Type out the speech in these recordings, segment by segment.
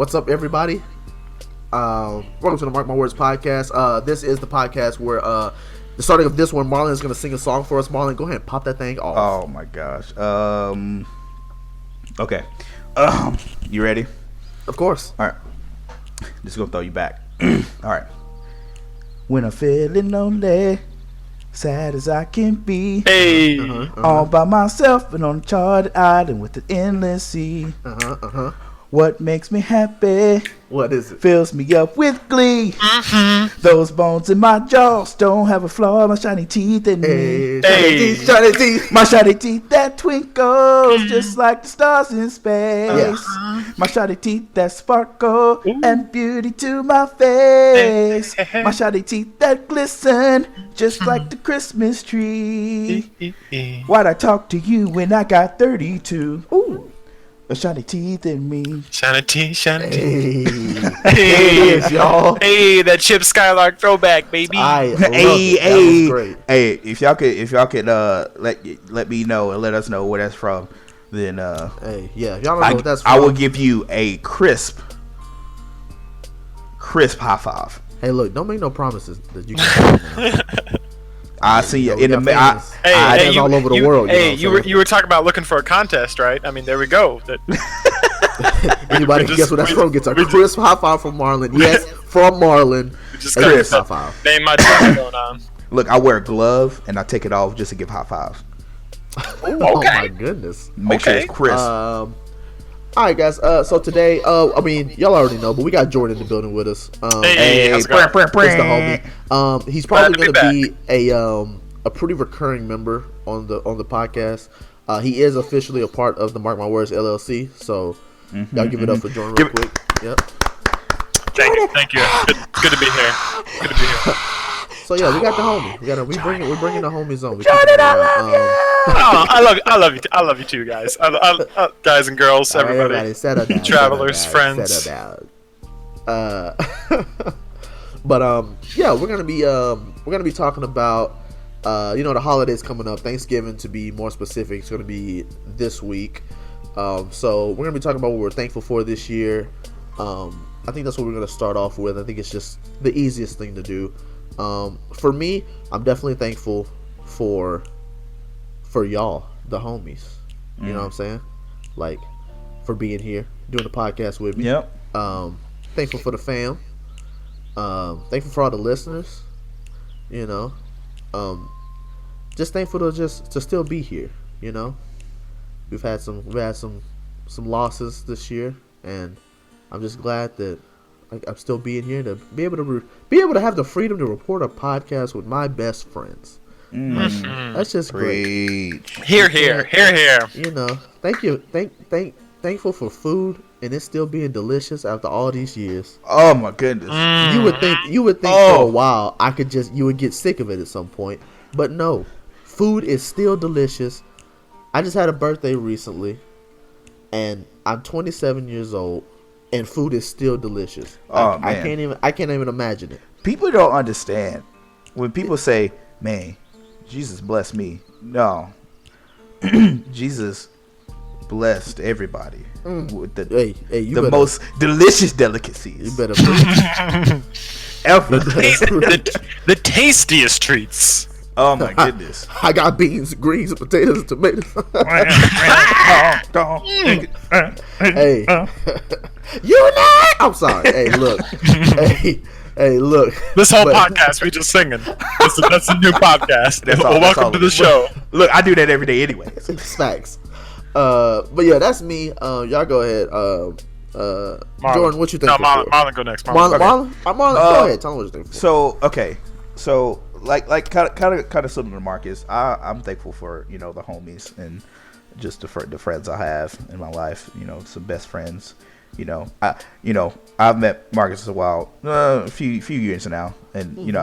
What's up, everybody? Welcome to the Marc My Words podcast. This is the podcast where the starting of this one, Marlon is going to sing a song for us. Marlon, go ahead and pop that thing off. Oh my gosh. Okay. You ready? Of course. All right. Just gonna throw you back. All right. When I'm feeling lonely, sad as I can be, all by myself and on a charted island with an endless sea. What makes me happy? What is it? Fills me up with glee. Those bones in my jaws don't have a flaw. My shiny teeth in me. Shiny teeth. My shiny teeth that twinkles just like the stars in space. Yes. My shiny teeth that sparkle and beauty to my face. My shiny teeth that glisten just like the Christmas tree. Why'd I talk to you when I got 32? Ooh. The shiny teeth in me. Shiny teeth, shiny teeth. Hey, it is, y'all. Hey, that Chip Skylark throwback, baby. I love it. That was great. Hey, if y'all could let me know and let us know where that's from, then Hey, yeah, if y'all don't know what that's from, I will give you a crisp high five. Hey, look, don't make no promises that you can. I see you in the Hey, all over the world. Hey, you were talking about looking for a contest, right? I mean, there we go. Anybody can guess what that's from gets a crisp high five from Marlon. Yes, from Marlon. Just A crisp high five. Name my time going on. Look, I wear a glove and I take it off just to give high fives. Oh my goodness. Make sure it's crisp. All right, guys. So today, I mean, y'all already know, but we got Jordan in the building with us. Hey, how's it going? It's the homie. He's probably going to be a pretty recurring member on the podcast. He is officially a part of the Marc My Words LLC. So y'all give it up for Jordan real quick. Yep. Thank you. Good to be here. Good to be here. So yeah, we got the homie. We're bringing the homies on. Jordan, I love you. Oh, I love you. I love you too, guys. Guys and girls, everybody. Settle down, travelers, friends. Settle down. But yeah, we're gonna be talking about the holidays coming up. Thanksgiving, to be more specific, is gonna be this week. So we're gonna be talking about what we're thankful for this year. I think that's what we're gonna start off with. I think it's just the easiest thing to do. For me, I'm definitely thankful for y'all, the homies. You know what I'm saying? Like, for being here, doing the podcast with me. Yep. Thankful for the fam. Thankful for all the listeners. You know, just thankful to still be here. You know, we've had some losses this year, and I'm just glad that I'm still being here to be able to have the freedom to report a podcast with my best friends. That's just great. Here. You know, thankful for food and it still being delicious after all these years. Oh my goodness. You would think for a while you would get sick of it at some point, but no, food is still delicious. I just had a birthday recently, and I'm 27 years old, and food is still delicious. Man. I can't even imagine it. People don't understand when people say, "Man, Jesus blessed me." No, Jesus blessed everybody with the most delicious delicacies. You better ever. the tastiest treats. Oh my goodness! I got beans, greens, potatoes, tomatoes. Hey, you know? I'm sorry. Hey, look. Hey, look. This whole podcast, we just singing. That's a new podcast. Welcome to the show. Look, I do that every day anyway. Facts. But yeah, that's me. Y'all go ahead. Jordan, what you think? No, Marlon, go next. Marlon, go ahead. Tell me what you think. So like kind of similar to Marcus, I'm thankful for the homies and just the friends I have in my life. Some best friends. I've met Marcus a few years now, and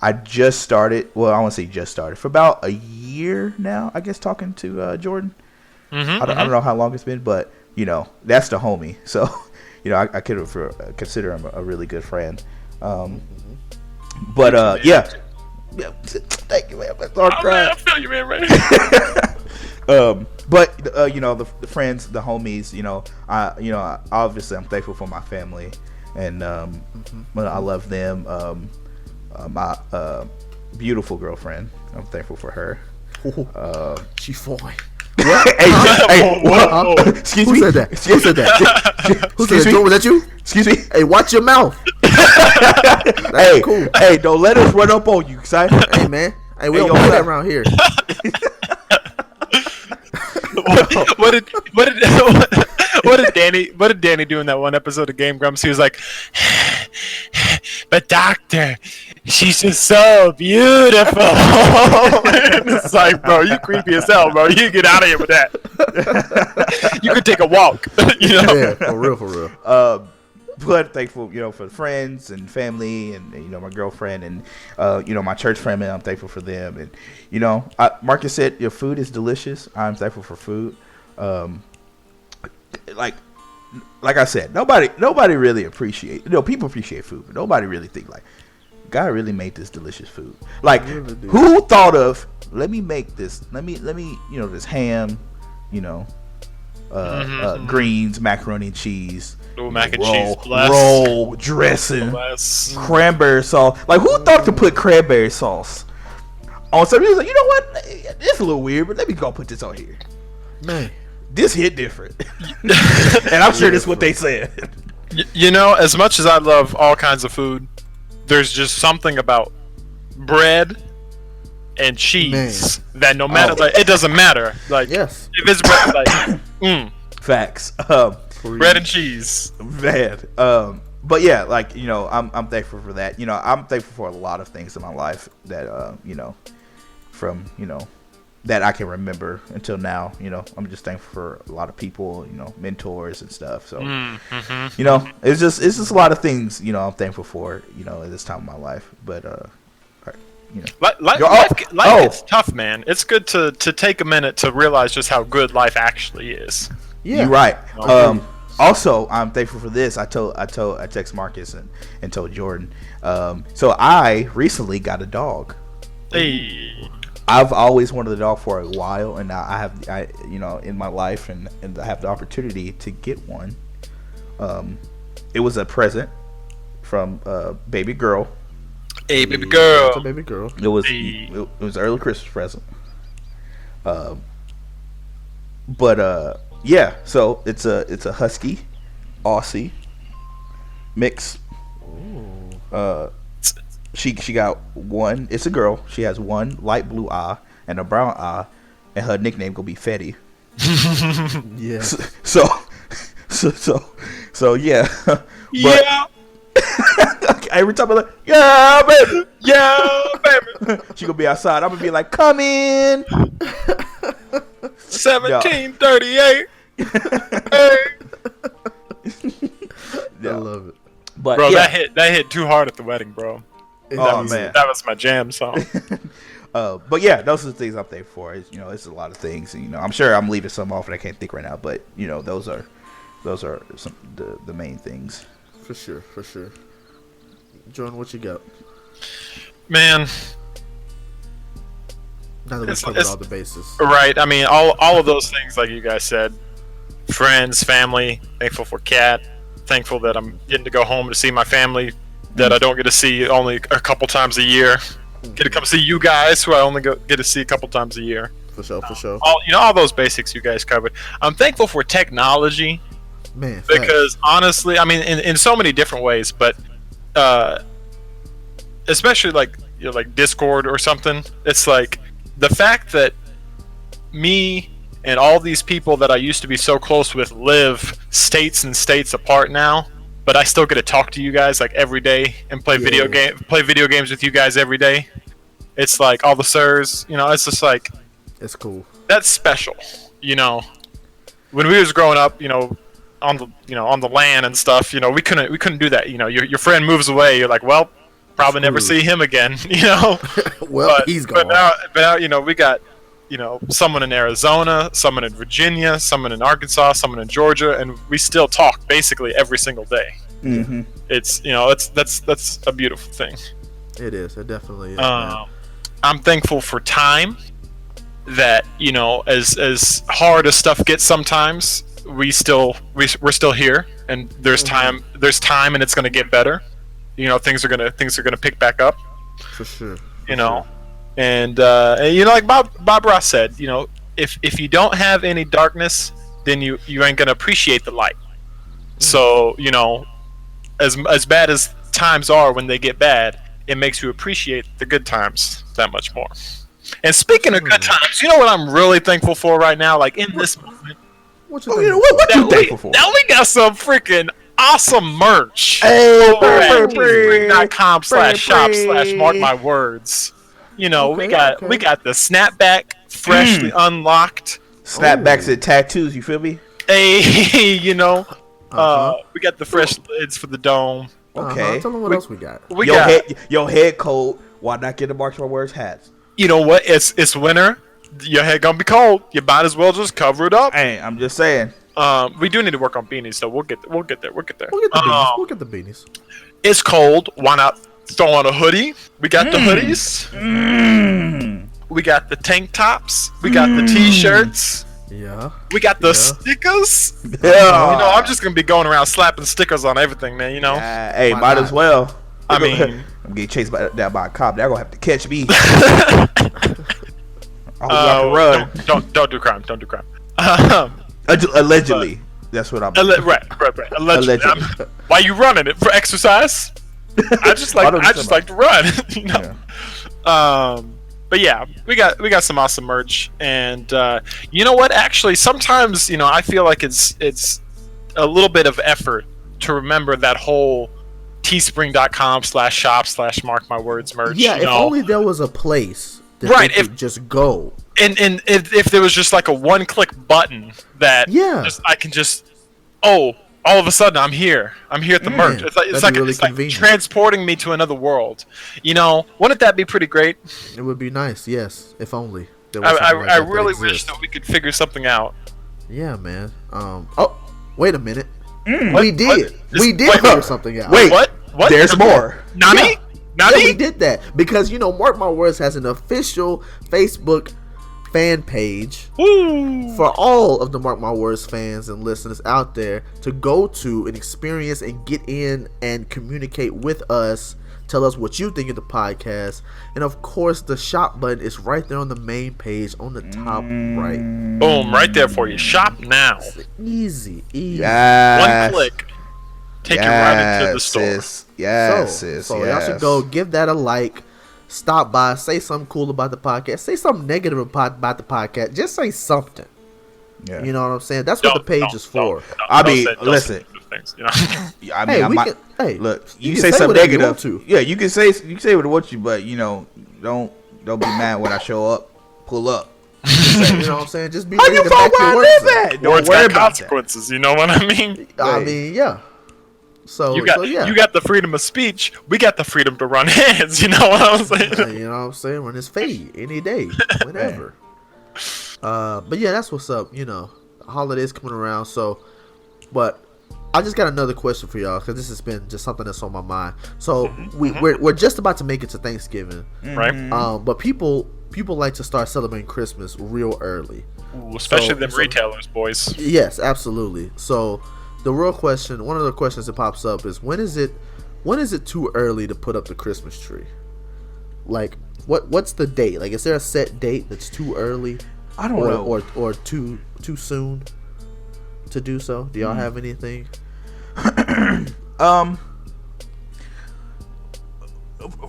I just started. Well, I won't say just started, for about a year now, I guess, talking to Jordan. I don't know how long it's been, but that's the homie. So I could consider him a really good friend. But yeah. Thank you, man. I feel you, man. Right? But the friends, the homies, obviously I'm thankful for my family, and I love them. My beautiful girlfriend, I'm thankful for her. She fine. Excuse Who me. said that? Who said that? Who said that? Joe, was that you? Excuse me. Hey, watch your mouth. Hey, cool. Hey, don't let us run up on you, son. Hey, man. Hey, we Hey, don't yo, play that man. around here. What did Danny do in that one episode of Game Grumps? He was like, "But doctor, she's just so beautiful." And it's like, bro, you creepy as hell, bro. You get out of here with that. You could take a walk. Yeah, for real. But thankful, for friends and family, and my girlfriend, and my church family. I'm thankful for them, and Marcus said your food is delicious. I'm thankful for food. Like I said, nobody really appreciate. People appreciate food, but nobody really think like, God really made this delicious food. Like, Really who thought of let me make this? Let me this ham, greens, macaroni and cheese. Ooh, mac and cheese, bless. roll, dressing, Bless. cranberry sauce. Like, who thought to put cranberry sauce on something? He was like, you know what? It's a little weird, but let me go put this on here. Man. This hit different. And I'm sure that's what they said. As much as I love all kinds of food, there's just something about bread and cheese that no matter, it doesn't matter. Like, Yes. if it's bread, like, Facts. bread and cheese. Man. But yeah, I'm thankful for that. I'm thankful for a lot of things in my life that, from, that I can remember until now. I'm just thankful for a lot of people, mentors and stuff. So, it's just a lot of things, I'm thankful for, at this time of my life. But, Life is tough, man. It's good to take a minute to realize just how good life actually is. Yeah. You're right. Also, I'm thankful for this. I text Marcus and told Jordan. So I recently got a dog. Hey. I've always wanted a dog for a while, and now I have, in my life, and I have the opportunity to get one. It was a present from baby girl. Hey, baby girl. It's a baby girl. It was Hey. it was an early Christmas present. Yeah. So it's a husky, Aussie mix. She got one. It's a girl. She has one light blue eye and a brown eye, and her nickname gonna be Fetty. Yeah. So yeah. Yeah. Every time I'm like, yeah, baby, Yeah, baby. she gonna be outside. I'm gonna be like, come in. 1738. Hey. I love it. But Bro, yeah. that hit too hard at the wedding, bro. Oh man. That was my jam song. But yeah, those are the things I'm thankful for. It's a lot of things. I'm sure I'm leaving some off and I can't think right now. But those are some the main things. For sure. Jordan, what you got? Man, Now that we've covered all the bases. right. I mean, all of those things, like you guys said, friends, family, thankful for Kat, thankful that I'm getting to go home to see my family that I don't get to see only a couple times a year. Get to come see you guys, who I only get to see a couple times a year. For sure. All those basics you guys covered. I'm thankful for technology. Man, Because honestly, I mean, in so many different ways, but especially like Discord or something, it's like the fact that me and all these people that I used to be so close with live states and states apart now, but I still get to talk to you guys like every day and play video games with you guys every day. It's like all the sirs, it's just like, it's cool. that's special. When we was growing up, on the land and stuff, we couldn't do that. Your friend moves away, you're like, well, probably never see him again. Well, he's gone. But now, we got someone in Arizona, someone in Virginia, someone in Arkansas, someone in Georgia, and we still talk basically every single day. Mm-hmm. It's that's a beautiful thing. It is. It definitely is. Man. I'm thankful for time. that, you know, as hard as stuff gets sometimes, we're still here, and there's time, and it's going to get better. You know, things are gonna pick back up. For sure. You know, and you know, like Bob Ross said, you know, if you don't have any darkness, then you ain't gonna appreciate the light. So, you know, as bad as times are when they get bad, it makes you appreciate the good times that much more. And speaking of good times, you know what I'm really thankful for right now, like in this moment. What you thankful for? Now we got some freaking awesome merch. Hey, teespring.com/shop/Mark My Words. You know, we got the snapback freshly unlocked. Snapbacks and tattoos, you feel me? Hey, you know, we got the fresh lids for the dome. Okay. Tell them what else we got. Your head cold. Why not get the Mark My Words hats? You know what? It's winter. Your head gonna be cold. You might as well just cover it up. Hey, I'm just saying. We do need to work on beanies, so we'll get there. We'll get the beanies. We'll get the beanies. It's cold. Why not throw on a hoodie? We got the hoodies. We got the tank tops. We got the t-shirts. Yeah. We got the stickers. Yeah. You know, I'm just gonna be going around slapping stickers on everything, man. You know. Hey, might as well. I mean, I'm getting chased down by a cop. They're gonna have to catch me. Run. Don't do crime. Don't do crime. Allegedly, that's what I'm. Right. Allegedly. Why you running it for exercise? I just like to run. You know. Yeah. But yeah, we got some awesome merch, and you know what? Actually, sometimes, you know, I feel like it's a little bit of effort to remember that whole teespring.com/shop/Mark My Words merch. Yeah, if only there was a place that they could just go. And if there was just like a one-click button that I can just all of a sudden I'm here at the merch. It's like transporting me to another world. You know, wouldn't that be pretty great? It would be nice, yes, if only. I really wish that we could figure something out. Yeah, man. Oh, wait a minute. We did figure something out. Wait, what? There's more. Nani? Yeah. Nani? Yeah, we did that because, you know, Mark My Words has an official Facebook fan page for all of the Mark My Words fans and listeners out there to go to and experience and get in and communicate with us. Tell us what you think of the podcast, and of course the shop button is right there on the main page on the top right. Boom, right there for you. Shop now. Easy. Yes. One click, take you right into the store. So y'all should go give that a like. Stop by, say something cool about the podcast, say something negative about the podcast. Just say something. Yeah. You know what I'm saying? That's what the page is for. Listen. Things, you know? Look, you say something negative. Yeah, you can say what you want to, but you know, don't be mad when I show up. Pull up. You know what I'm saying? Just be ready to back your words up. Don't worry about consequences. You know what I mean? I mean, yeah. So you got the freedom of speech. We got the freedom to run hands. You know what I'm saying? You know what I'm saying? Run this fade any day, whenever. But yeah, that's what's up. You know, holidays coming around. So, but I just got another question for y'all because this has been just something that's on my mind. So we're just about to make it to Thanksgiving, right? But people like to start celebrating Christmas real early. Ooh, especially them retailers, boys. Yes, absolutely. So the real question, one of the questions that pops up is when is it too early to put up the Christmas tree? Like what's the date? Like, is there a set date that's too early? I don't know, or too soon to do so. Do y'all have anything?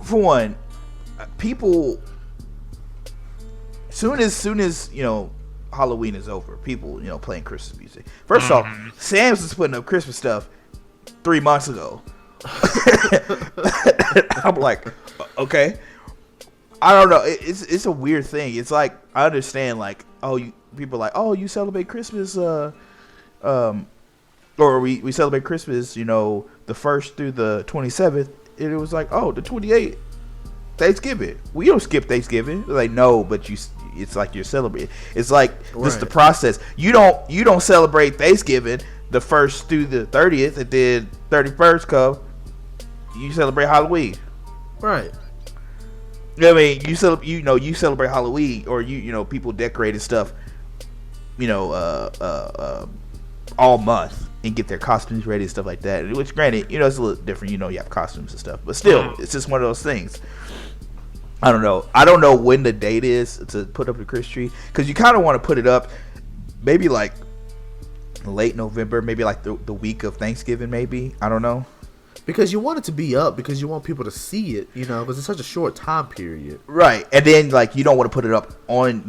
For one, people soon as you know Halloween is over, people, you know, playing Christmas music. First off, Sam's was putting up Christmas stuff 3 months ago. I'm like, okay. I don't know. It's a weird thing. It's like, I understand, like, people are like, oh, you celebrate Christmas, or we celebrate Christmas, you know, the 1st through the 27th. And it was like, oh, the 28th, Thanksgiving. We don't skip Thanksgiving. They're like, no, but it's like you're celebrating. It's like just the process. You don't celebrate Thanksgiving the 1st through the 30th, and then 31st come, you celebrate Halloween. Right. I mean, you celebrate Halloween, or people decorate and stuff, all month and get their costumes ready and stuff like that. Which, granted, it's a little different. You have costumes and stuff, but still, it's just one of those things. I don't know. I don't know when the date is to put up the Christmas tree, because you kind of want to put it up maybe like late November, maybe like the week of Thanksgiving, maybe. I don't know. Because you want it to be up, because you want people to see it, because it's such a short time period. Right. And then, like, you don't want to put it up on,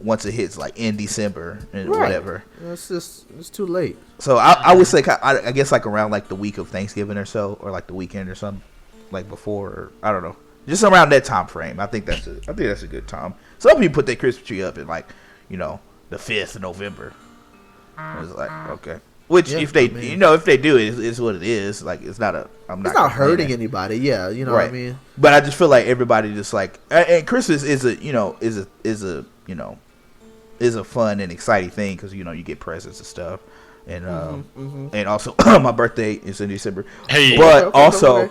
once it hits, like, in December and whatever. It's too late. So I would say, I guess, like, around, like, the week of Thanksgiving or so, or, like, the weekend or something, like, before, or, I don't know. Just around that time frame. I think that's a good time. Some people put their Christmas tree up in, like, the 5th of November. It's like, okay. Which, if they do, it's what it is. Like, it's not hurting anybody. Yeah, you know what I mean. But I just feel like everybody just like, and Christmas is a fun and exciting thing, because you get presents and stuff, and and also my birthday is in December. Hey, but also,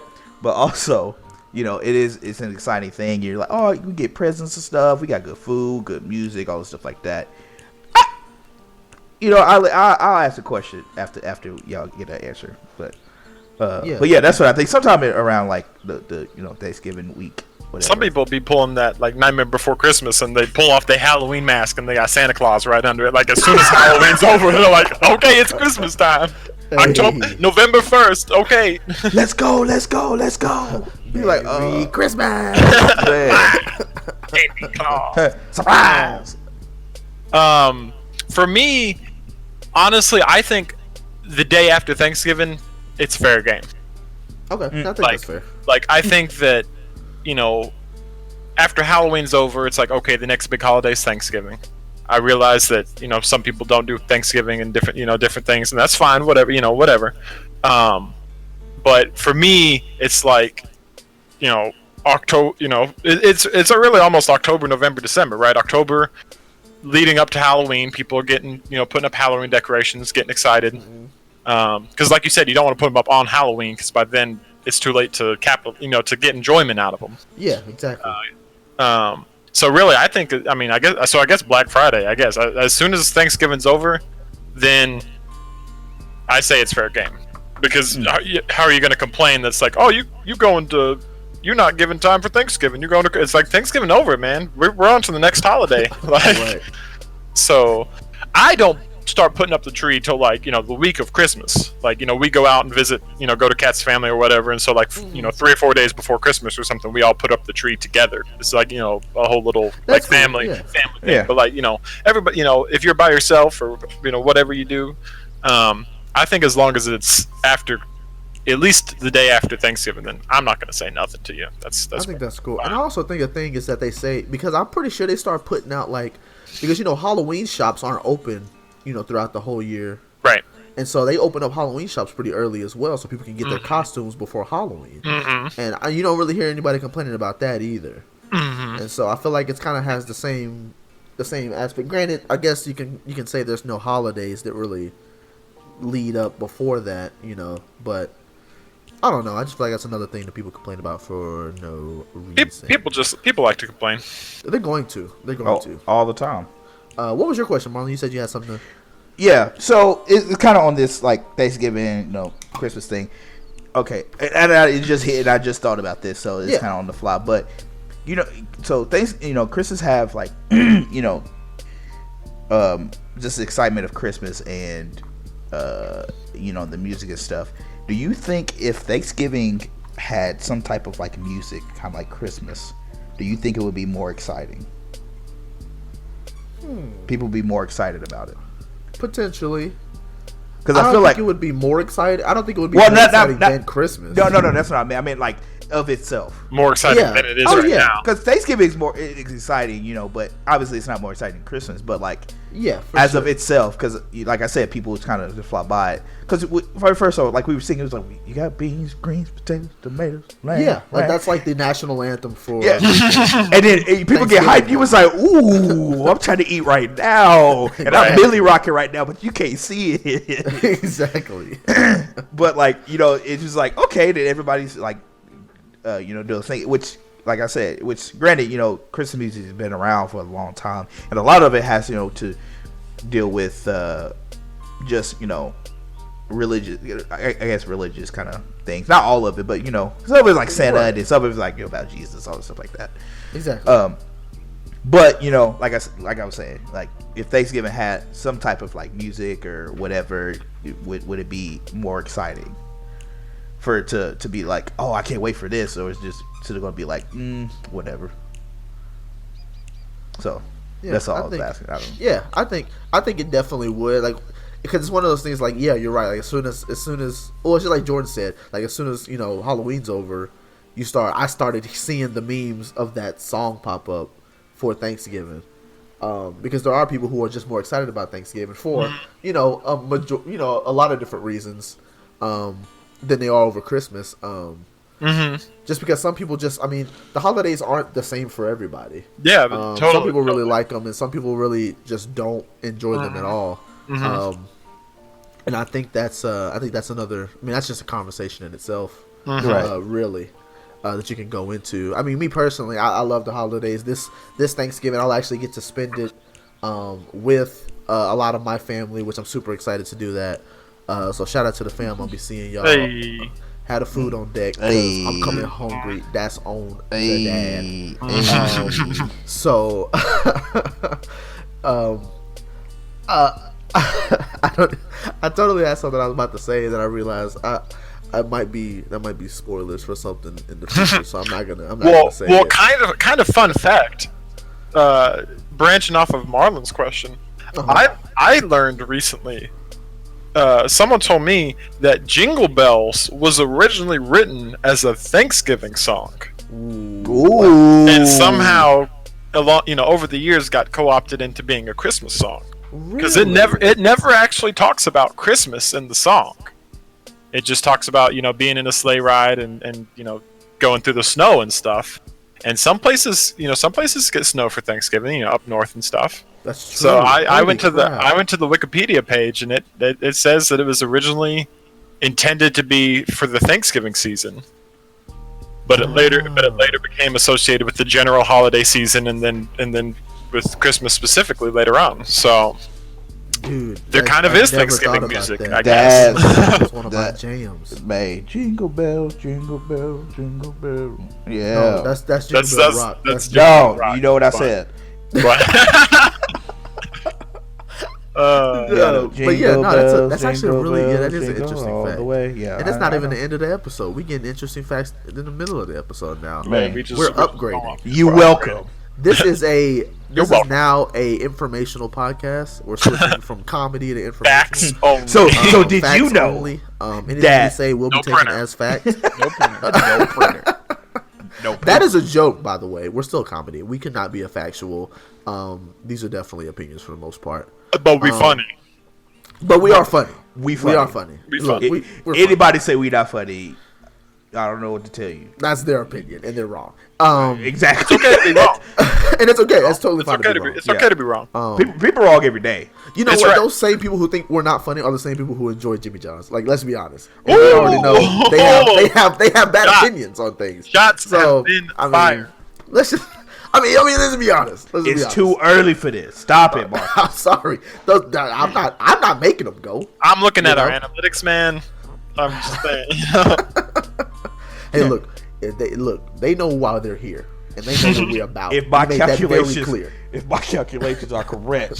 it's an exciting thing. You're like, oh, you can get presents and stuff. We got good food, good music, all the stuff like that. I'll ask a question after y'all get that answer, but that's what I think. Sometime around like the Thanksgiving week. Whatever. Some people be pulling that like Nightmare Before Christmas, and they pull off their Halloween mask, and they got Santa Claus right under it. Like, as soon as Halloween's over, they're like, okay, it's Christmas time. November 1st. Okay, let's go. Be like, Christmas. Surprise. For me, honestly, I think the day after Thanksgiving, it's fair game. Okay, I think that's fair. Like, I think that, after Halloween's over, it's like, okay, the next big holiday is Thanksgiving. I realize that, some people don't do Thanksgiving and different things, and that's fine, whatever. But for me, it's like, October, it's really almost October, November, December, right? October, leading up to Halloween, people are getting, putting up Halloween decorations, getting excited. Because, like you said, you don't want to put them up on Halloween, because by then it's too late to to get enjoyment out of them. Yeah, exactly. So really, I think, I guess Black Friday. I guess as soon as Thanksgiving's over, then I say it's fair game. Because how are you going to complain? That's like, oh, you're not giving time for Thanksgiving. You're going to. It's like Thanksgiving over, man. We're on to the next holiday. Right. So I don't start putting up the tree till like the week of Christmas. Like we go out and visit, go to Kat's family or whatever, and so like 3 or 4 days before Christmas or something, we all put up the tree together. It's like a whole little like family thing. Yeah. But like everybody, if you're by yourself or whatever you do, I think as long as it's after. At least the day after Thanksgiving, then I'm not going to say nothing to you. I think that's cool. And I also think a thing is that they say, because I'm pretty sure they start putting out because Halloween shops aren't open, throughout the whole year. Right. And so they open up Halloween shops pretty early as well, so people can get their costumes before Halloween. And you don't really hear anybody complaining about that either. And so I feel like it kind of has the same aspect. Granted, I guess you can say there's no holidays that really lead up before that, but I don't know. I just feel like that's another thing that people complain about for no reason. People like to complain. They're going to all the time. What was your question, Marlon? You said you had something. Yeah. So it's kind of on this like Thanksgiving, Christmas thing. Okay, and it just hit. And I just thought about this, so it's kind of on the fly. But so Christmas have like just the excitement of Christmas and the music and stuff. Do you think if Thanksgiving had some type of like music, kind of like Christmas, do you think it would be more exciting? People would be more excited about it. Potentially. Because I feel like it would be more excited. I don't think it would be more exciting than Christmas. No, that's what I mean. I mean like of itself. More exciting than it is now. Because Thanksgiving is exciting, but obviously it's not more exciting than Christmas. But like, of itself, because like I said, people kind of just fly by it. Because first of all, like we were singing, it was like, you got beans, greens, potatoes, tomatoes, lamb. Yeah, like that's like the national anthem for. Yeah. And then people get hyped. You was like, ooh, I'm trying to eat right now, and I'm Billy rocking right now, but you can't see it. Exactly. But like, it's just like, okay, then everybody's like, doing the thing, which like I said, which granted, Christmas music has been around for a long time, and a lot of it has, to deal with just, religious, I guess religious kind of things. Not all of it, but some of it's like Santa, and some of it's like about Jesus, all the stuff like that. Exactly. But like I was saying, like if Thanksgiving had some type of like music or whatever, would it be more exciting for it to be like, oh, I can't wait for this, or it's just going to be like, whatever. So that's all I was asking. I think it definitely would, like, because it's one of those things. Like, yeah, you're right. Like as soon as, well, it's just like Jordan said. Like as soon as Halloween's over, I started seeing the memes of that song pop up for Thanksgiving, because there are people who are just more excited about Thanksgiving for a lot of different reasons than they are over Christmas. Just because some people the holidays aren't the same for everybody. Yeah, totally. Some people really like them, and some people really just don't enjoy them at all. And I think that's another. I mean, that's just a conversation in itself, really, that you can go into. I mean, me personally, I love the holidays. This Thanksgiving, I'll actually get to spend it with a lot of my family, which I'm super excited to do that. So shout out to the fam. I'll be seeing y'all. Hey. Had the food on deck because I'm coming hungry. That's on the dad. So, I totally had something I was about to say that I realized that might be spoilers for something in the future. So I'm not gonna say it. Kind of fun fact. Branching off of Marlon's question, I learned recently. Someone told me that Jingle Bells was originally written as a Thanksgiving song. Ooh. And somehow, over the years, got co-opted into being a Christmas song. Because it never actually talks about Christmas in the song. It just talks about being in a sleigh ride and going through the snow and stuff. And some places get snow for Thanksgiving, up north and stuff. That's true. So I went to the Wikipedia page, and it says that it was originally intended to be for the Thanksgiving season, but it later became associated with the general holiday season, and then with Christmas specifically later on. So, dude, there kind of is Thanksgiving music, I guess. That's one of my jams. May jingle bells, jingle bells, jingle bells. Yeah, no, that's Jingle Bell Rock. That's Jingle Rock. You know what I said. That's actually that is an interesting fact. Yeah, and that's not even the end of the episode. We getting interesting facts in the middle of the episode now. Man, we're upgrading. You're welcome. This is now a informational podcast. We're switching from comedy to information. Facts only. So did you know only. Anything we say will be taken as fact. No printer. That is a joke, by the way. We're still comedy. We cannot be a factual. These are definitely opinions for the most part. But we funny. But we are funny. We are funny. Look, we're anybody say we not funny, I don't know what to tell you. That's their opinion, and they're wrong. Exactly. It's okay to be wrong. And it's okay. That's totally fine. It's okay to be wrong. People are wrong every day. You know That's what? right. Those same people who think we're not funny are the same people who enjoy Jimmy John's. Like, let's be honest. And they already know they have bad opinions on things. Shots have been fired. Let's just. Let's be honest. It's too early for this. Stop it, Mark. I'm sorry. I'm not making them go. I'm looking at our analytics, man. I'm just saying. Hey, look. They know why they're here, and they know what we're about. If my calculations are correct,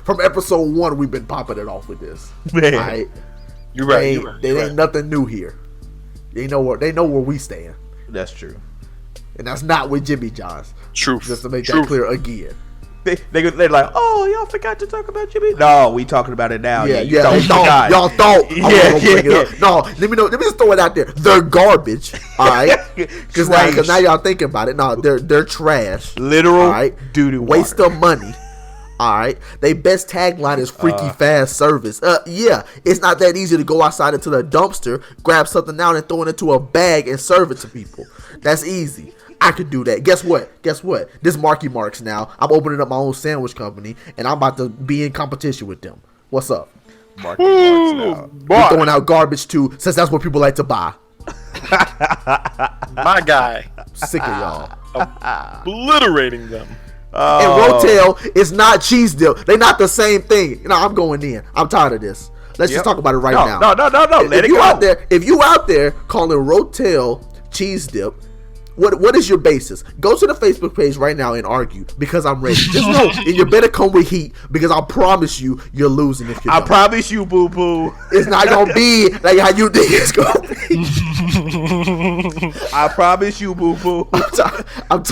from episode 1, we've been popping it off with this. Man. Right? You're right. There ain't nothing new here. They know where we stand. That's true. And that's not with Jimmy John's. Truth. Just to make that clear again. They're like, oh, y'all forgot to talk about Jimmy. No, we talking about it now. Y'all thought. Bring it up. No, let me just throw it out there. They're garbage. All right, because now y'all thinking about it. No, they're trash. Literal. All right, doo-doo waste of money. All right, they best tagline is freaky fast service. Yeah, it's not that easy to go outside into the dumpster, grab something out and throw it into a bag and serve it to people. That's easy. I could do that. Guess what? This Marky Marks now. I'm opening up my own sandwich company, and I'm about to be in competition with them. What's up? Marky Marks now. We're throwing out garbage too, since that's what people like to buy. My guy. sick of y'all. Obliterating them. And Rotel is not cheese dip. They're not the same thing. I'm going in. I'm tired of this. Let's just talk about it right now. No. Let it go. If you out there calling Rotel cheese dip, what is your basis? Go to the Facebook page right now and argue, because I'm ready. Just know, and you better come with heat, because I promise you, you're losing if you don't. I promise you, boo boo. It's not gonna be like how you think it's gonna be. I promise you, boo boo. I'm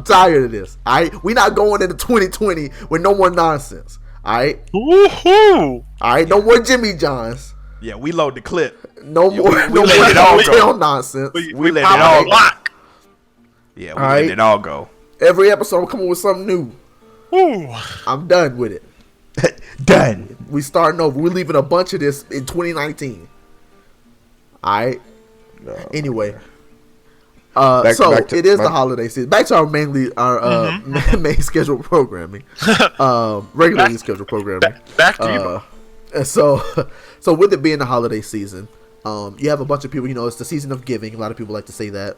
tired of this. All right, we're not going into 2020 with no more nonsense. All right. Woohoo! All right, no more Jimmy Johns. Yeah, we load the clip. No more. we No let more it all go. Hotel nonsense. We let it all go. Yeah, we let it all go. Every episode, I'm coming with something new. Ooh. I'm done with it. Done. We starting over. We're leaving a bunch of this in 2019. All right. Anyway. Back to the holiday season. Back to our main scheduled programming. Regularly scheduled programming. Back to you. And so with it being the holiday season, you have a bunch of people, it's the season of giving. A lot of people like to say that.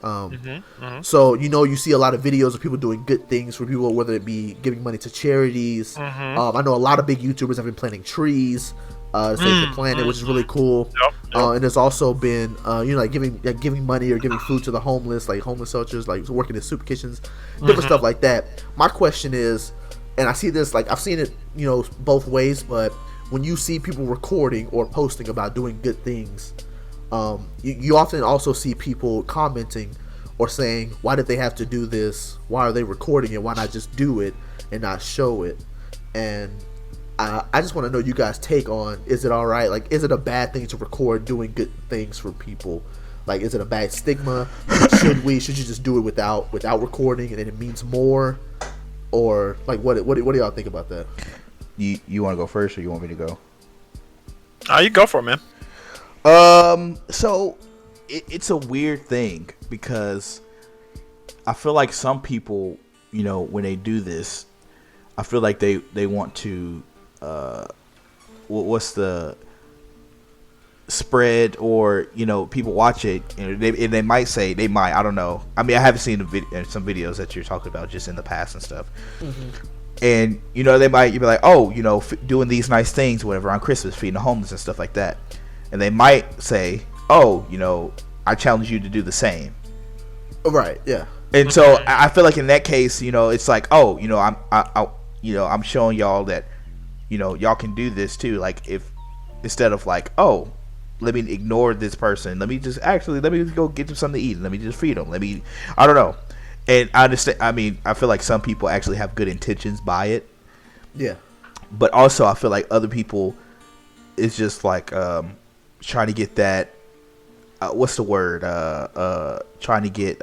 So, you see a lot of videos of people doing good things for people, whether it be giving money to charities. I know a lot of big YouTubers have been planting trees to save the planet, which is really cool. Yep. And there's also been, like giving money or giving food to the homeless, like homeless shelters, like working in soup kitchens, different stuff like that. My question is, and I see this, like I've seen it, both ways, but when you see people recording or posting about doing good things, you often also see people commenting or saying, why did they have to do this? Why are they recording it? Why not just do it and not show it? And I just want to know you guys' take on, is it all right? Like, is it a bad thing to record doing good things for people? Like, is it a bad stigma? Should you just do it without recording and then it means more? Or like, what do y'all think about that? You want to go first, or you want me to go? You go for it, man. So it's a weird thing, because I feel like some people, when they do this, I feel like they want to, what's the spread, or people watch it and they might say, I don't know. I mean, I haven't seen some videos that you're talking about just in the past and stuff. And they might, you'd be like, oh, doing these nice things, whatever, on Christmas, feeding the homeless and stuff like that. And they might say, oh, I challenge you to do the same. Right. Yeah. And so I feel like in that case, it's like, oh, I'm showing y'all that, y'all can do this too. Like, if instead of like, oh, let me ignore this person, let me go get them something to eat, let me just feed them, I don't know. And I understand. I mean, I feel like some people actually have good intentions by it. Yeah. But also, I feel like other people, it's just like trying to get that. What's the word? Trying to get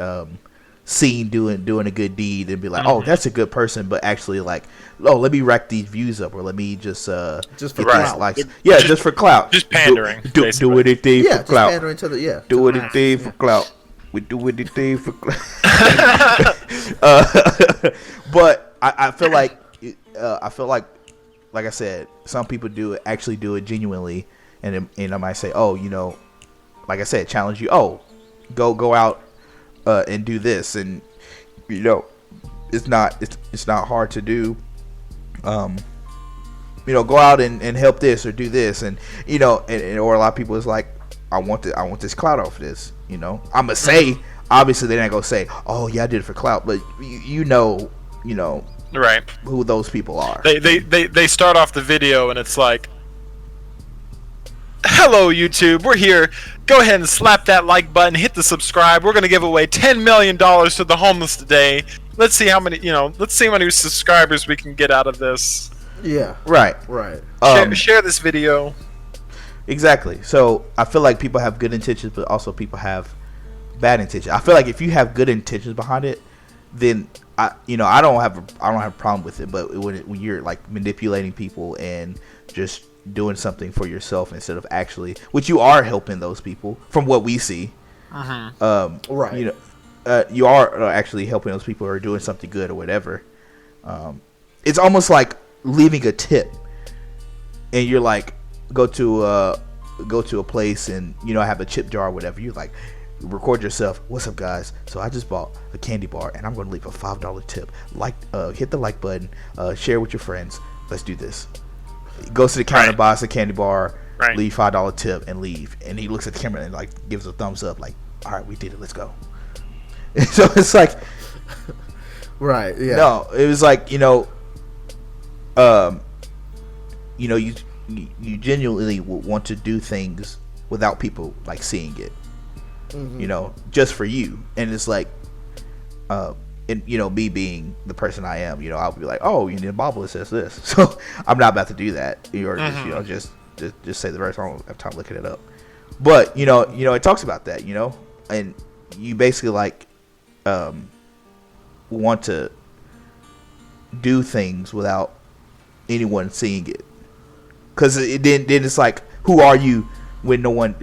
seen doing a good deed and be like, oh, that's a good person, but actually like, oh, let me rack these views up, or let me just for clout. Likes. Yeah, just for clout. Just pandering. Do anything for clout. Just pandering to the do anything for clout. We do anything for clout. But I feel like I said, some people actually do it genuinely, and I might say, oh, like I said, challenge you. Oh, go out and do this, and it's not hard to do. Go out and help this or do this, and or a lot of people is like, I want this clout off this. I'm gonna say, obviously they're not gonna say, oh yeah, I did it for clout, but right, who those people are. They start off the video and it's like, hello YouTube, we're here. Go ahead and slap that like button, hit the subscribe. We're gonna give away $10 million to the homeless today. Let's see how many subscribers we can get out of this. Yeah. Right. Share this video. Exactly. So I feel like people have good intentions, but also people have bad intentions. I feel like if you have good intentions behind it, then I don't have a problem with it. But when you're like manipulating people and just doing something for yourself instead of actually, which you are helping those people from what we see. Right. You are actually helping those people who are doing something good or whatever. It's almost like leaving a tip, and you're like, go to a place and have a chip jar or whatever. You're like, record yourself. What's up, guys? So I just bought a candy bar, and I'm going to leave a $5 tip. Hit the like button. Share with your friends. Let's do this. He goes to the counter, buys a candy bar, leave $5 tip, and leave. And he looks at the camera and like gives a thumbs up, like, all right, we did it. Let's go. So it's like, right? Yeah. No, it was like, you genuinely want to do things without people like seeing it, just for you. And it's like, me being the person I am, I'll be like, oh, the Bible says this, so I'm not about to do that, or just say the verse. I don't have time to look it up, but it talks about that, and you basically like want to do things without anyone seeing it, because then it's like, who are you when no one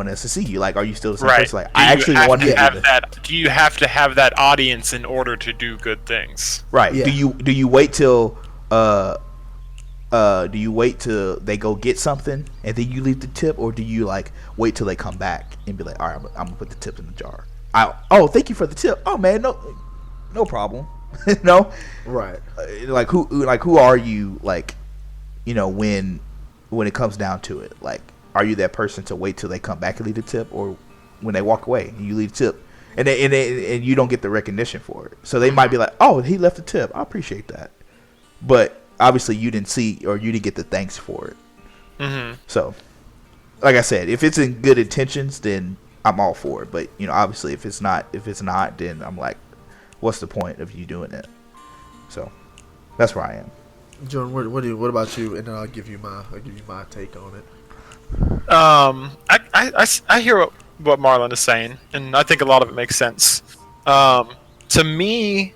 has to see you? Like, are you still the same person? Like, I actually want to have that. Do you have to have that audience in order to do good things? Right. Yeah. Do you wait till they go get something and then you leave the tip, or do you like wait till they come back and be like, all right, I'm gonna put the tip in the jar? Thank you for the tip. Oh man, no problem. No. Right. Like who are you, like, when it comes down to it? Like, are you that person to wait till they come back and leave the tip, or when they walk away and you leave the tip and you don't get the recognition for it? So they might be like, oh, he left the tip, I appreciate that, but obviously you didn't see, or you didn't get the thanks for it. So like I said, if it's in good intentions, then I'm all for it. But obviously if it's not, then I'm like, what's the point of you doing it? So that's where I am. Jordan, what about you? And then I'll give you my take on it. I hear what Marlon is saying, and I think a lot of it makes sense. To me,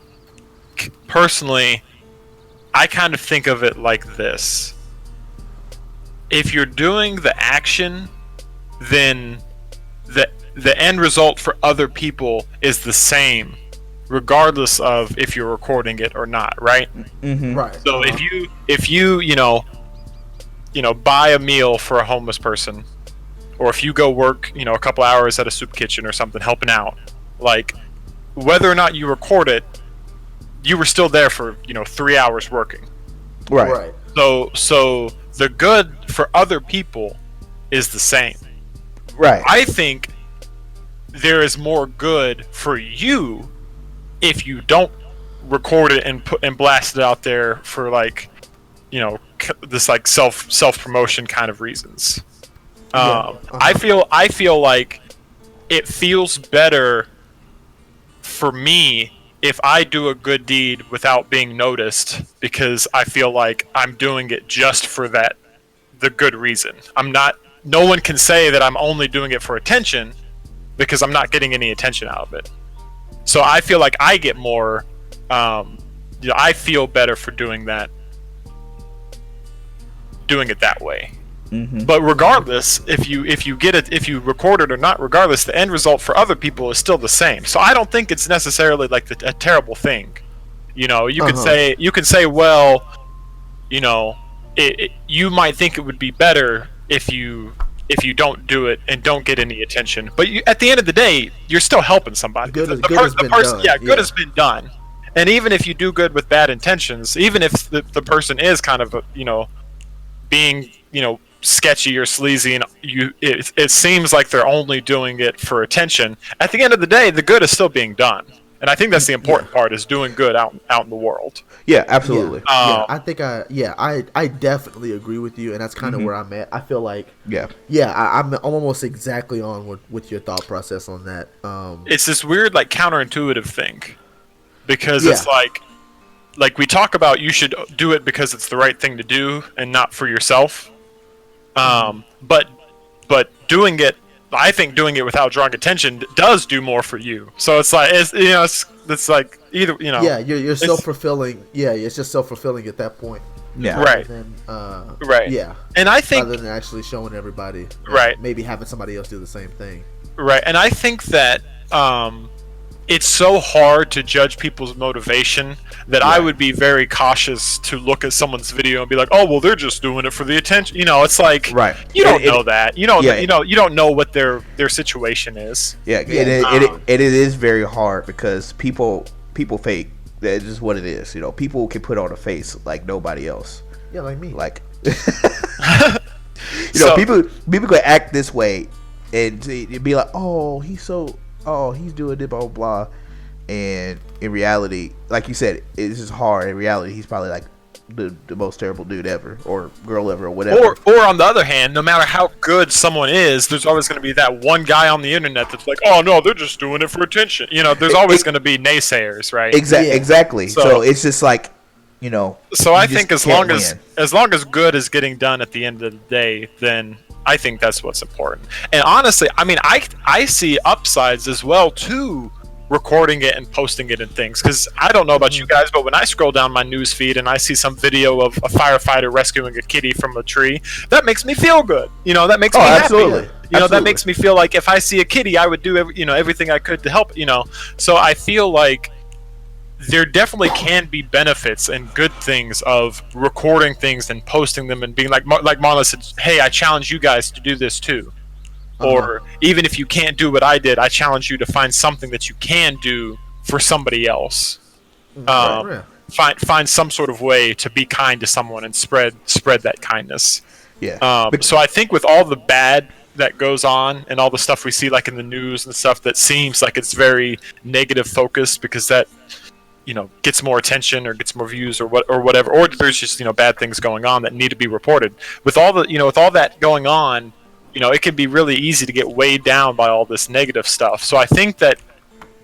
personally, I kind of think of it like this: if you're doing the action, then the end result for other people is the same, regardless of if you're recording it or not, right? Right. So if you buy a meal for a homeless person, or if you go work, a couple hours at a soup kitchen or something, helping out, like, whether or not you record it, you were still there for 3 hours working. Right. So the good for other people is the same. Right. I think there is more good for you if you don't record it and blast it out there for, like, this like self promotion kind of reasons. I feel like it feels better for me if I do a good deed without being noticed, because I feel like I'm doing it just for the good reason. No one can say that I'm only doing it for attention, because I'm not getting any attention out of it. So I feel like I get more, I feel better for doing it that way. But regardless, if you record it or not, regardless, the end result for other people is still the same. So I don't think it's necessarily like a terrible thing. You can say, well, you might think it would be better if you don't do it and don't get any attention. But at the end of the day, you're still helping somebody. Good has been done. And even if you do good with bad intentions, even if the person is kind of being sketchy or sleazy, and it seems like they're only doing it for attention, at the end of the day, the good is still being done. And I think that's the important part, is doing good out in the world. Yeah, absolutely. I think I definitely agree with you, and that's kind of where I'm at. I feel like I'm almost exactly on with your thought process on that. It's this weird, like, counterintuitive thing, because it's like we talk about, you should do it because it's the right thing to do and not for yourself. But doing it, I think doing it without drawing attention does do more for you. So it's like, it's like either, you're self-fulfilling. Yeah, it's just self-fulfilling at that point. Yeah. Right. Right. Yeah. And I think, rather than actually showing everybody, right, maybe having somebody else do the same thing. Right. And I think that it's so hard to judge people's motivation that I would be very cautious to look at someone's video and be like, oh well, they're just doing it for the attention. It's like, Right. you don't know that. You don't yeah. you don't know what their situation is. Yeah, it is very hard because people fake. That's just what it is. People can put on a face like nobody else. Yeah, like me. Like, people can act this way and be like, oh, he's doing it, blah blah blah. And in reality, like you said, it's just hard. In reality, he's probably like the most terrible dude ever, or girl ever, or whatever. Or on the other hand, no matter how good someone is, there's always going to be that one guy on the internet that's like, oh no, they're just doing it for attention. There's always going to be naysayers, right? Exactly. So it's just like, So I think as long as good is getting done at the end of the day, then I think that's what's important. And honestly, I mean, I see upsides as well to recording it and posting it and things, because I don't know about you guys, but when I scroll down my news feed and I see some video of a firefighter rescuing a kitty from a tree, that makes me feel good. That makes me happy. That makes me feel like if I see a kitty, I would do everything I could to help. So I feel like there definitely can be benefits and good things of recording things and posting them and being like Marlon said, hey, I challenge you guys to do this too. Or even if you can't do what I did, I challenge you to find something that you can do for somebody else. Find some sort of way to be kind to someone and spread that kindness. Yeah. So I think with all the bad that goes on and all the stuff we see like in the news and stuff that seems like it's very negative focused because that gets more attention or gets more views or whatever, or there's just bad things going on that need to be reported. With all the with all that going on, it can be really easy to get weighed down by all this negative stuff. So I think that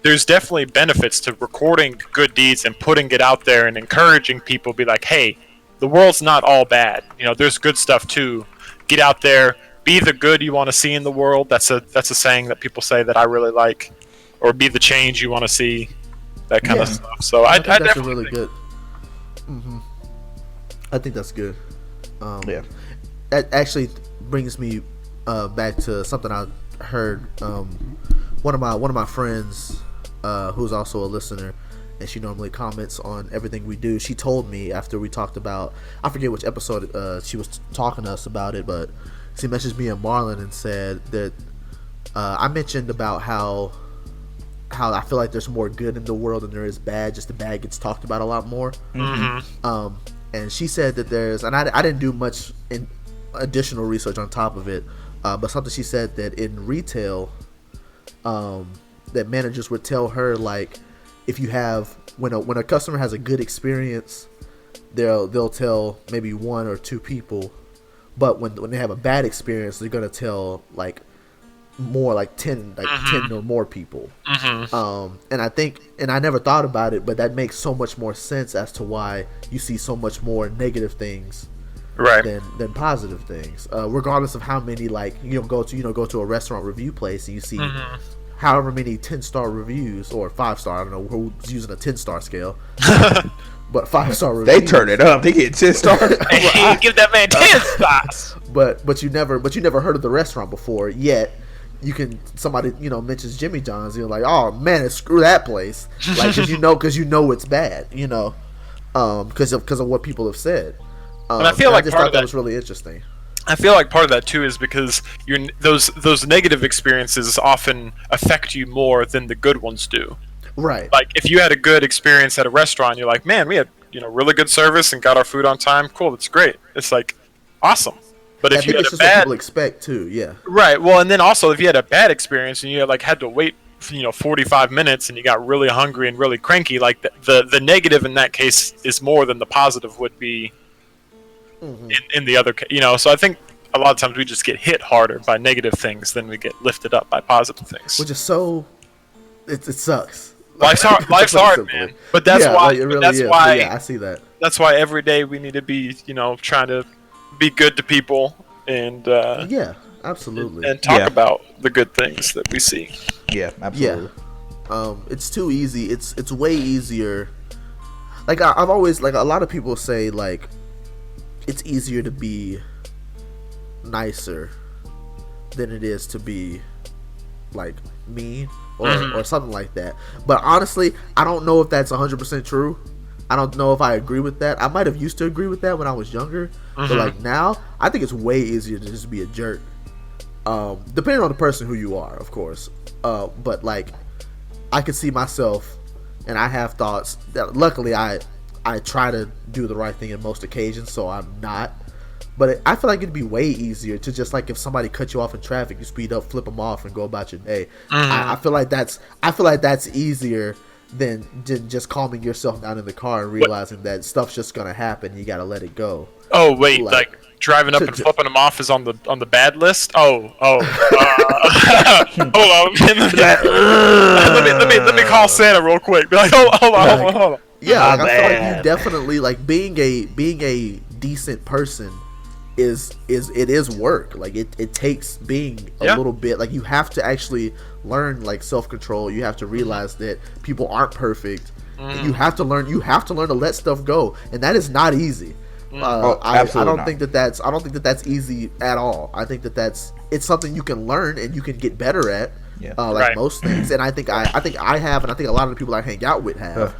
there's definitely benefits to recording good deeds and putting it out there and encouraging people, be like, hey, the world's not all bad. There's good stuff too. Get out there, be the good you want to see in the world. That's a saying that people say that I really like. Or be the change you want to see, that kind of stuff. So I think that's really good. I think that's good. That actually brings me back to something I heard. One of my friends, who's also a listener, and she normally comments on everything we do. She told me after we talked about, I forget which episode she was talking to us about it, but she messaged me and Marlon and said that I mentioned about how I feel like there's more good in the world than there is bad. Just the bad gets talked about a lot more. And she said that there's, and I didn't do much in additional research on top of it. But something she said that in retail, that managers would tell her, like, if you have when a customer has a good experience, they'll tell maybe one or two people, but when they have a bad experience, they're gonna tell like more, like 10 or more people. And I think, and I never thought about it, but that makes so much more sense as to why you see so much more negative things than positive things, regardless of how many, like, go to a restaurant review place and you see however many 10-star reviews, or 5-star, I don't know who's using a 10-star scale, but 5-star reviews, they turn it up, they get 10 stars. Hey, give that man 10 stars. But you never heard of the restaurant before, yet somebody mentions Jimmy John's, you're like, oh man, screw that place, like, because you know it's bad, because of what people have said. And I feel like I just thought that was really interesting. I feel like part of that too is because those negative experiences often affect you more than the good ones do. Right. Like if you had a good experience at a restaurant, you're like, man, we had really good service and got our food on time. Cool, that's great. It's like awesome. But if you had a bad, what people expect too, yeah. Right. Well, and then also if you had a bad experience and you had to wait 45 minutes and you got really hungry and really cranky, like the negative in that case is more than the positive would be. In the other, so I think a lot of times we just get hit harder by negative things than we get lifted up by positive things. Which is so, it sucks. Life's hard, man. But that's why. It really is. Why. Yeah, I see that. That's why every day we need to be, trying to be good to people and. Yeah, absolutely. And talk about the good things that we see. Yeah, absolutely. Yeah. It's too easy. It's way easier. Like I've always, like, a lot of people say, like, it's easier to be nicer than it is to be like mean or something like that. But honestly, I don't know if that's 100% true. I don't know if I agree with that. I might have used to agree with that when I was younger, but like now, I think it's way easier to just be a jerk. Depending on the person who you are, of course. But like, I could see myself, and I have thoughts that luckily I try to do the right thing in most occasions, so I'm not. But I feel like it'd be way easier to just like if somebody cut you off in traffic, you speed up, flip them off, and go about your day. I feel like that's easier than just calming yourself down in the car and realizing that stuff's just gonna happen. You gotta let it go. Oh wait, like driving up and flipping them off is on the bad list. Hold on. let me call Santa real quick. Be like, hold on. Yeah, like, I feel like you definitely like being a decent person is work. Like it takes being a little bit, like you have to actually learn like self-control. You have to realize that people aren't perfect. You have to learn to let stuff go, and that is not easy. I don't think that's easy at all. I think it's something you can learn and you can get better at. Most things, and I think I have, and I think a lot of the people I hang out with have.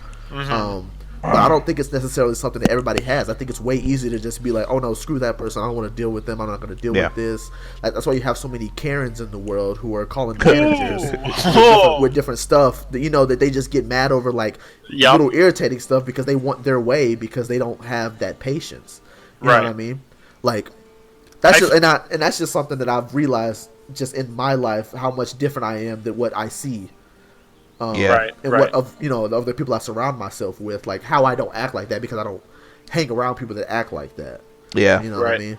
But I don't think it's necessarily something that everybody has. I think it's way easier to just be like, oh no, screw that person. I don't want to deal with them. I'm not going to deal with this. Like, that's why you have so many Karens in the world who are calling managers with different stuff. That they just get mad over like little irritating stuff because they want their way because they don't have that patience. You know what I mean? Like that's that's just something that I've realized just in my life how much different I am than what I see. What of the other people I surround myself with, like how I don't act like that because I don't hang around people that act like that. Yeah, what I mean.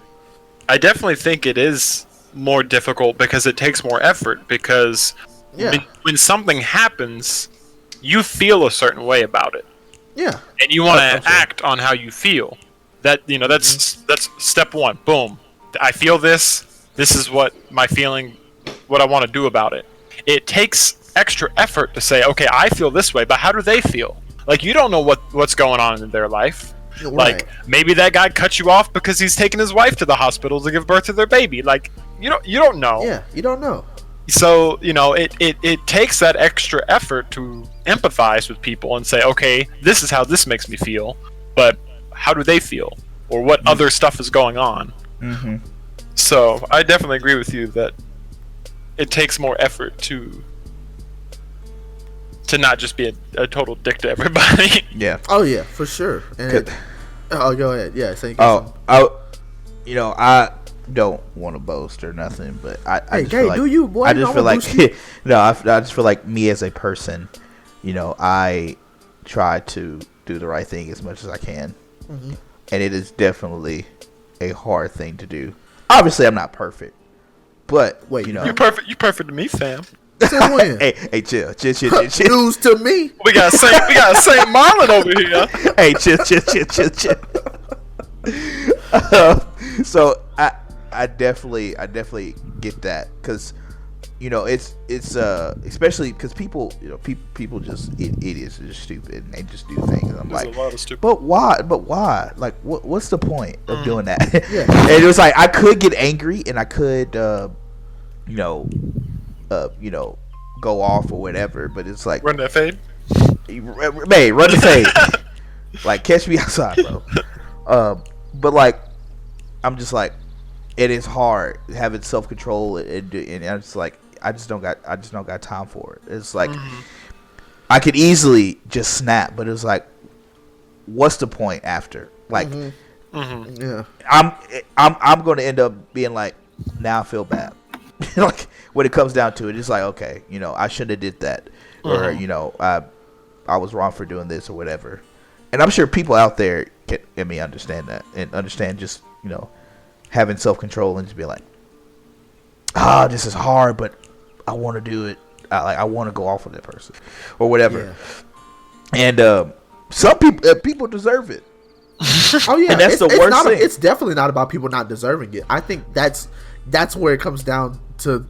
I definitely think it is more difficult because it takes more effort. Because when something happens, you feel a certain way about it. Yeah, and you want to act on how you feel. That's step one. Boom, I feel this. This is what my feeling. What I want to do about it. It takes extra effort to say, okay, I feel this way, but how do they feel? Like, you don't know what's going on in their life. Right. Like, maybe that guy cut you off because he's taking his wife to the hospital to give birth to their baby. Like, you don't know. Yeah, you don't know. So, it takes that extra effort to empathize with people and say, okay, this is how this makes me feel, but how do they feel? Or what other stuff is going on? So, I definitely agree with you that it takes more effort to not just be a total dick to everybody. Yeah. Oh yeah, for sure. And go ahead. Yeah. I don't want to boast or nothing, but I just feel like, do you, boy? I just feel like I just feel like me as a person, I try to do the right thing as much as I can, and it is definitely a hard thing to do. Obviously, I'm not perfect, but you're perfect. You're perfect to me, fam. Hey, chill. News to me. We got Saint Marlon over here. Hey, chill. So I definitely get that because it's especially because people just idiots are just stupid and they just do things. I'm like, a lot of stupid. But why? Like, what's the point of doing that? And it was like I could get angry and I could go off or whatever, but it's like run that fade. Run the fade. Like, catch me outside, bro. But like, I'm just like, it is hard having self-control and I'm just like, I just don't got time for it. It's like I could easily just snap, but it's like, what's the point after? Like, yeah, I'm going to end up being like, now I feel bad. Like, when it comes down to it, it's like, okay, I shouldn't have did that, or I was wrong for doing this or whatever. And I'm sure people out there can understand that and understand just having self-control and just be like, this is hard, but I want to do it. I want to go off with that person or whatever. Yeah. And some people deserve it. Oh yeah, and that's the worst thing. It's definitely not about people not deserving it. I think that's where it comes down to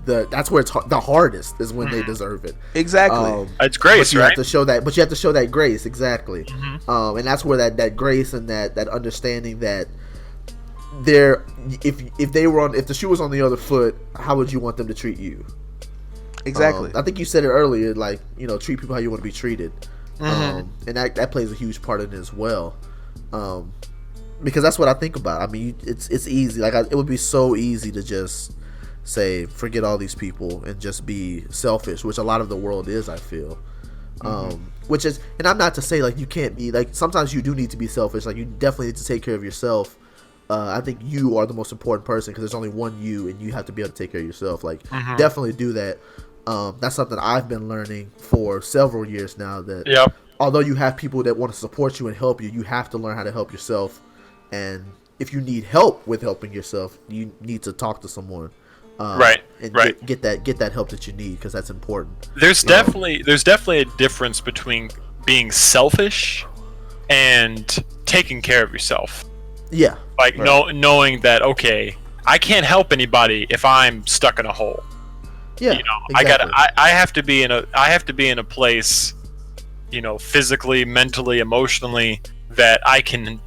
that's where it's the hardest is when they deserve it. Exactly. It's grace, right? You have to show that grace, exactly. And that's where that grace and that understanding that if the shoe was on the other foot, how would you want them to treat you? Exactly. I think you said it earlier, like, treat people how you want to be treated. And that plays a huge part in it as well. Because that's what I think about. I mean, it's easy. Like, it would be so easy to just say, forget all these people and just be selfish, which a lot of the world is, I feel. Which is, and I'm not to say, like, you can't be, like, sometimes you do need to be selfish. Like, you definitely need to take care of yourself. I think you are the most important person because there's only one you, and you have to be able to take care of yourself. Like, definitely do that. That's something I've been learning for several years now, that although you have people that want to support you and help you, you have to learn how to help yourself. And if you need help with helping yourself, you need to talk to someone. Get that help that you need, because that's important. There's definitely a difference between being selfish and taking care of yourself. Yeah. Like, knowing that, okay, I can't help anybody if I'm stuck in a hole. Yeah. Exactly. I have to be in a place, physically, mentally, emotionally, that I can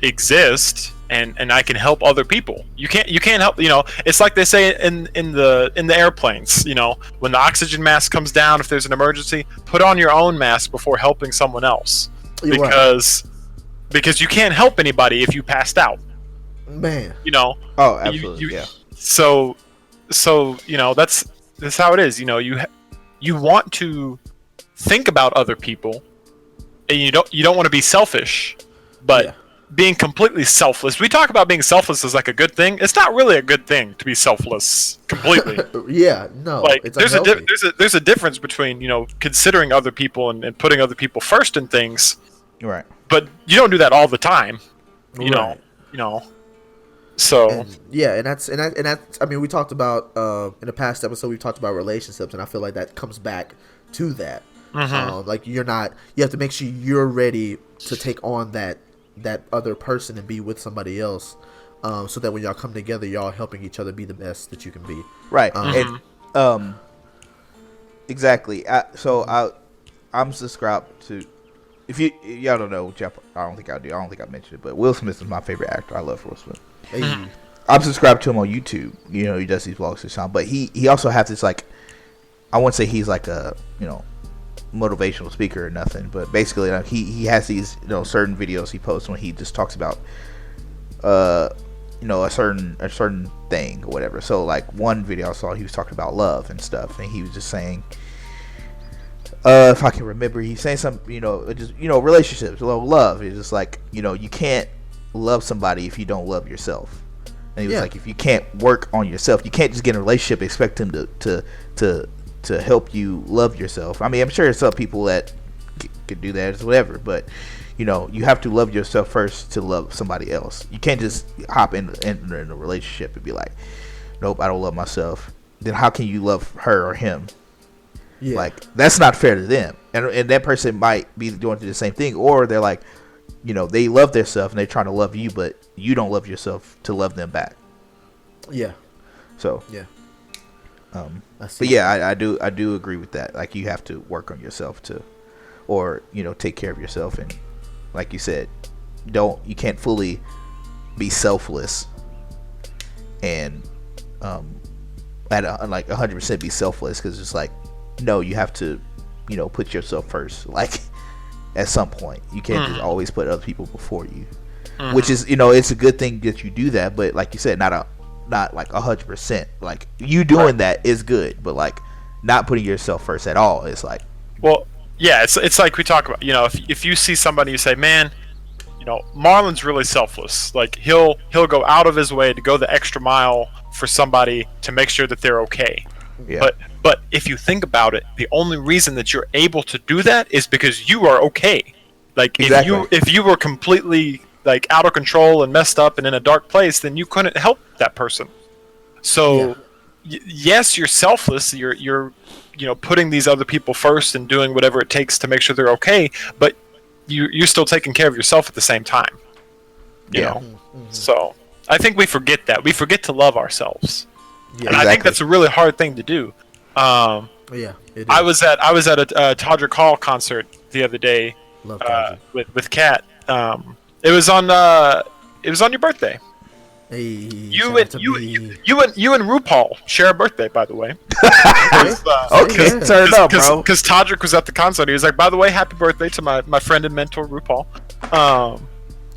exist and I can help other people. You can't help, it's like they say in the airplanes, when the oxygen mask comes down, if there's an emergency, put on your own mask before helping someone else. Because you can't help anybody if you passed out. Man. Oh, absolutely. Yeah. So that's how it is. You want to think about other people, and you don't want to be selfish, but being completely selfless. We talk about being selfless as like a good thing. It's not really a good thing to be selfless completely. Like, it's there's a difference between considering other people and putting other people first in things. Right. But you don't do that all the time. So and that's I mean, we talked about in the past episode, we talked about relationships, and I feel like that comes back to that. Like, you have to make sure you're ready to take on that other person and be with somebody else, so that when y'all come together, y'all helping each other be the best that you can be. Right. And, exactly. I'm subscribed to. If y'all don't know, Jeff, I don't think I do. I don't think I mentioned it, but Will Smith is my favorite actor. I love Will Smith. I'm subscribed to him on YouTube. He does these vlogs or something, but he also has this, like, I wouldn't say he's like a motivational speaker or nothing, but basically, like, he has these certain videos he posts when he just talks about a certain thing or whatever. So, like, one video I saw, he was talking about love and stuff, and he was just saying, if I can remember, he's saying something, relationships, love. It's just like, you can't love somebody if you don't love yourself. And he was like, if you can't work on yourself, you can't just get in a relationship and expect them to help you love yourself. I mean, I'm sure there's some people that could do that or whatever, but you have to love yourself first to love somebody else. You can't just hop in a relationship and be like, nope, I don't love myself. Then how can you love her or him? Yeah. Like, that's not fair to them, and that person might be doing the same thing, or they're like, they love themselves and they're trying to love you, but you don't love yourself to love them back. Yeah. So but yeah, I do agree with that. Like, you have to work on yourself or take care of yourself, and like you said, you can't fully be selfless and like 100% be selfless, because it's like, no, you have to put yourself first. Like, at some point, you can't just always put other people before you, which is it's a good thing that you do that, but like you said, not like 100%. Like, you doing that is good, but like not putting yourself first at all is like, well, yeah, it's like we talk about, if you see somebody, you say, man, Marlon's really selfless. Like, he'll go out of his way to go the extra mile for somebody to make sure that they're okay. Yeah. But if you think about it, the only reason that you're able to do that is because you are okay. Like, exactly. if you were completely, like, out of control and messed up and in a dark place, then you couldn't help that person. So yes, you're selfless. You're putting these other people first and doing whatever it takes to make sure they're okay, but you're still taking care of yourself at the same time. You know? So I think we forget that. We forget to love ourselves. Yeah, and I think that's a really hard thing to do. It is. I was at a Todrick Hall concert the other day with Kat. It was on your birthday. Hey, You and RuPaul share a birthday, by the way. Okay, turn it up, bro. Because Todrick was at the concert. He was like, "By the way, happy birthday to my friend and mentor RuPaul."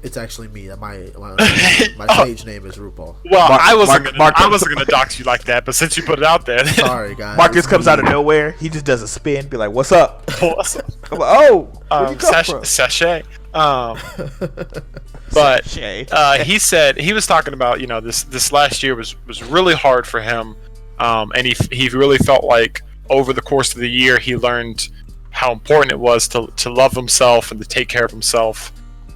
It's actually me. My Oh. stage name is RuPaul. Well, Mark- I wasn't Mark- gonna dox you like that, but since you put it out there, Sorry, guys. Marcus It's comes me. out of nowhere. He just does a spin, be like, "What's up?" Awesome. I'm like, "Oh, where'd you come from?" Sachet. But Sachet. he was talking about, this last year was really hard for him, and he really felt like over the course of the year he learned how important it was to love himself and to take care of himself,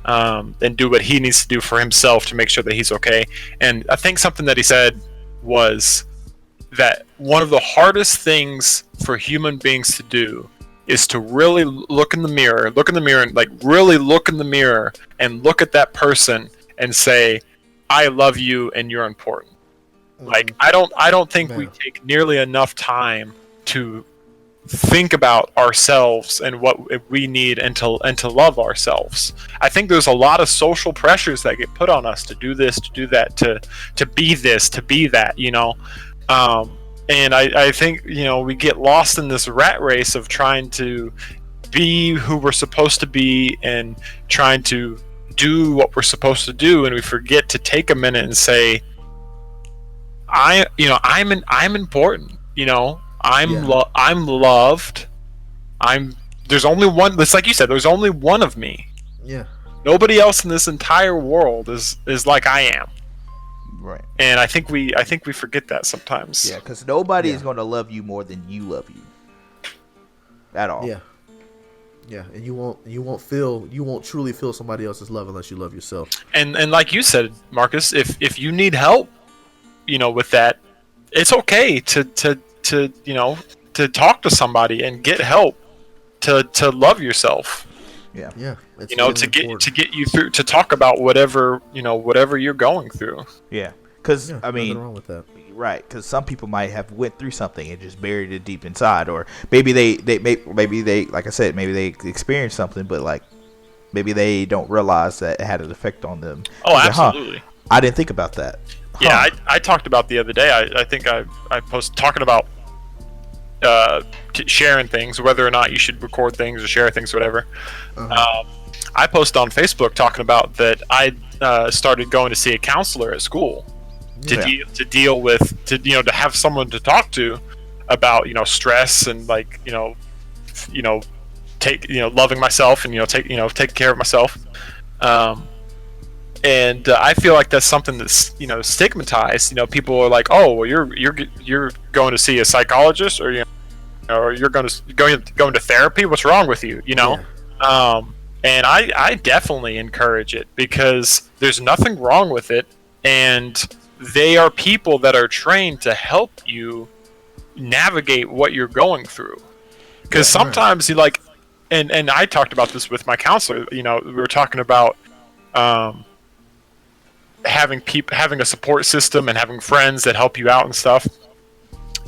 and do what he needs to do for himself to make sure that he's okay. And I think something that he said was that one of the hardest things for human beings to do is to really look in the mirror and like really look in the mirror and look at that person and say, I love you and you're important. Like I don't think we take nearly enough time to think about ourselves and what we need and to love ourselves. I think there's a lot of social pressures that get put on us to do this, to do that, to be this, to be that, and I think, we get lost in this rat race of trying to be who we're supposed to be and trying to do what we're supposed to do, and we forget to take a minute and say, I'm important, I'm loved. There's only one. It's like you said. There's only one of me. Yeah. Nobody else in this entire world is like I am. Right. And I think we forget that sometimes. Yeah, because nobody is going to love you more than you love you. At all. Yeah. Yeah, and you won't truly feel somebody else's love unless you love yourself. And like you said, Marcus, if you need help, with that, it's okay to talk to somebody and get help to love yourself. Yeah. It's to get you through, to talk about whatever you're going through. Yeah, because nothing wrong with that. Right? Because some people might have went through something and just buried it deep inside, or maybe they like I said, maybe they experienced something, but like maybe they don't realize that it had an effect on them. Oh, absolutely. I didn't think about that. Yeah, I talked about the other day. I think I posted talking about sharing things, whether or not you should record things or share things, whatever. I posted on Facebook talking about that I started going to see a counselor at school to deal with to have someone to talk to about stress and like take loving myself and take care of myself. And I feel like that's something that's stigmatized. People are like, oh, well, you're going to see a psychologist, or you're going to therapy. What's wrong with you? Yeah. And I definitely encourage it because there's nothing wrong with it, and they are people that are trained to help you navigate what you're going through. Because sometimes you like, and I talked about this with my counselor. We were talking about having a support system and having friends that help you out and stuff,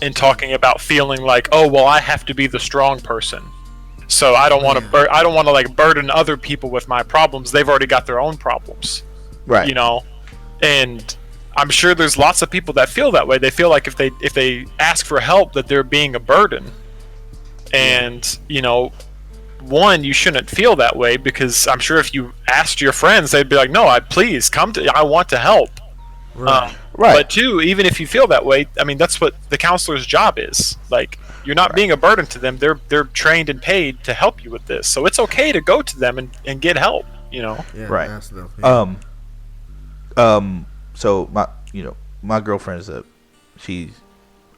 and talking about feeling like, oh well, I have to be the strong person, so I don't want to like burden other people with my problems. They've already got their own problems, right? And I'm sure there's lots of people that feel that way. They feel like if they ask for help that they're being a burden, and one, you shouldn't feel that way, because I'm sure if you asked your friends, they'd be like, no, please come to, I want to help. Right. Right. But two, even if you feel that way, I mean, that's what the counselor's job is. Like, you're not being a burden to them. They're trained and paid to help you with this. So it's okay to go to them and get help, Yeah, right. ask them, yeah. So my girlfriend's she's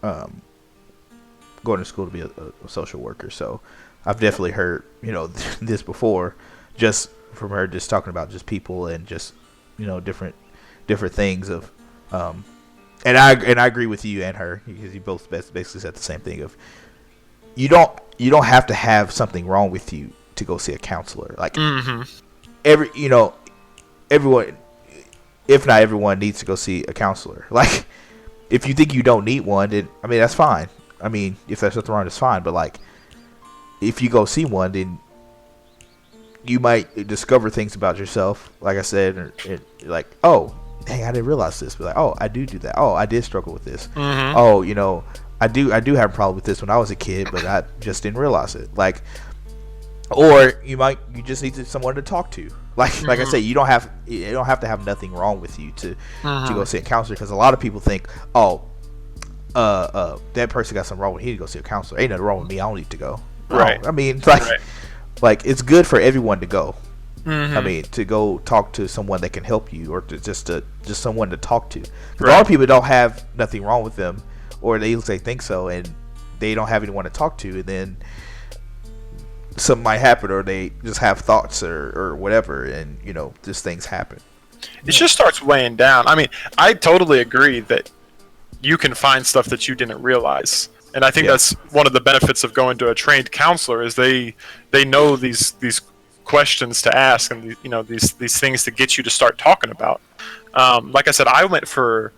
going to school to be a social worker, so I've definitely heard this before, just from her just talking about just people and just different things of and I agree with you and her, because you both basically said the same thing of you don't have to have something wrong with you to go see a counselor. Like everyone, if not everyone, needs to go see a counselor. Like, if you think you don't need one, then I mean that's fine. I mean, if there's nothing wrong, it's fine. But like, if you go see one, then you might discover things about yourself. Like I said, like, oh, hey, I didn't realize this. But like, oh, I do that. Oh, I did struggle with this. Mm-hmm. Oh, you know, I do have a problem with this when I was a kid, but I just didn't realize it. Like, or you just need someone to talk to. Like I said, you don't have to have nothing wrong with you to go see a counselor, because a lot of people think, oh, that person got something wrong with him, he need to go see a counselor. Ain't nothing wrong with me, I don't need to go. Right. No, I mean, like it's good for everyone to go. I mean, to go talk to someone that can help you, or to just someone to talk to. 'Cause a lot of people don't have nothing wrong with them, or they think so, and they don't have anyone to talk to, and then something might happen, or they just have thoughts or whatever, and you know, just things happen. It just starts weighing down. I mean, I totally agree that you can find stuff that you didn't realize. And I think that's one of the benefits of going to a trained counselor, is they know these questions to ask, and you know, these things to get you to start talking about. Like I said, I went for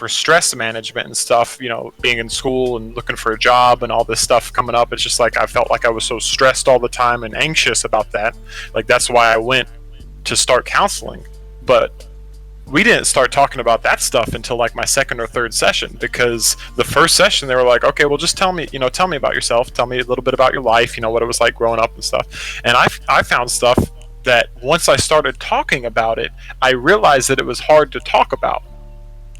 stress management and stuff, you know, being in school and looking for a job and all this stuff coming up. It's just like I felt like I was so stressed all the time and anxious about that. Like that's why I went to start counseling. But we didn't start talking about that stuff until like my second or third session, because the first session they were like, okay, well, just tell me about yourself, tell me a little bit about your life, you know, what it was like growing up and stuff. And I found stuff that once I started talking about it, I realized that it was hard to talk about.